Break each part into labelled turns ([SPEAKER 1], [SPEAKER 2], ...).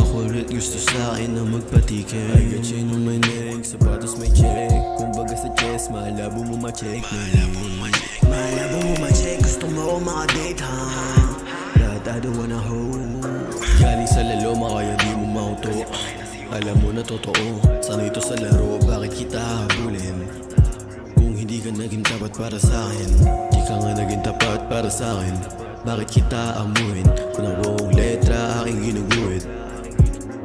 [SPEAKER 1] makulit, gusto sa'kin na magpatikin. I got chain on my neck, sapatos may check. Kumbaga sa chest, malabo mo ma-check.
[SPEAKER 2] Malabo mo ma-check, gusto mo makadate ha.
[SPEAKER 1] But I don't wanna hold. Galing sa laloma kaya di mo mauto. Alam mo na totoo, sanay ito sa laro, bakit kita habulin? Kung hindi ka naging tapat para sa'kin, di ka nga naging tapat para sa'kin, bakit kita amuhin? Kung ang buong letra aking ginuguhit,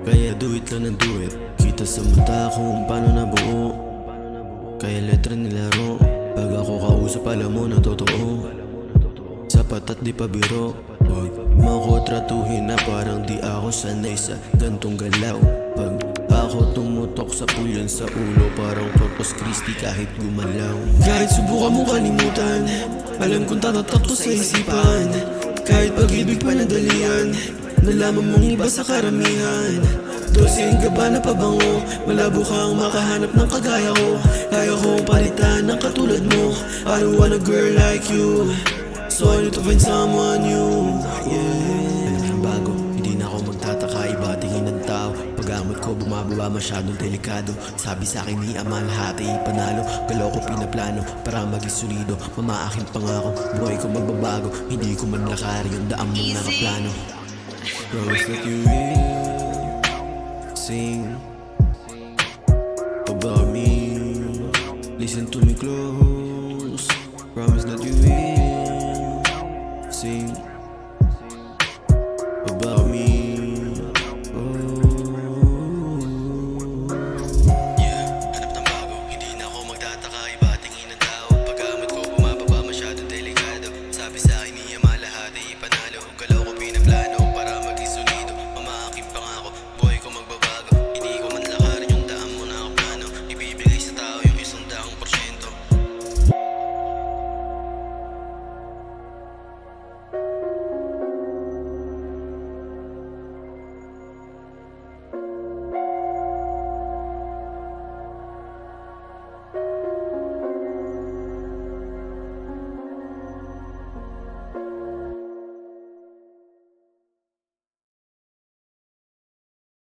[SPEAKER 1] kaya do it lang ng do it. Kita sa mata kung paano nabuo, kaya letra nilaro. Pag ako kausap alam mo na totoo, sapat at di pa biro. Huwag mo ko tratuhin na parang di ako sanay sa gantong galaw. Pag ako tumutok sa pulyan sa ulo, parang Corpus Christi kahit gumalaw. Kahit subukan mo kalimutan, alam kong tatatak to sa isipan. Kahit pag-ibig panadalian, nalaman mong iba sa karamihan. Dosing ka ba na pabango, malabo kang makahanap ng kagaya ko. Kaya kong palitan ng katulad mo, I don't want a girl like you, so I need to find someone new. Yeah. Alam bago, hindi na ako magtataka, iba tingin ng tao. Pag-amot ko bumababa masyadong delikado. Sabi sa akin ni ama lahat ay panalo. Galaw ko pinaplano para maging solido. Mama aking pangako, buhay ko magbabago. Hindi ko man lakari yung daan mong nakaplano. Promise that you will sing about me. Listen to me close. Promise that you will sing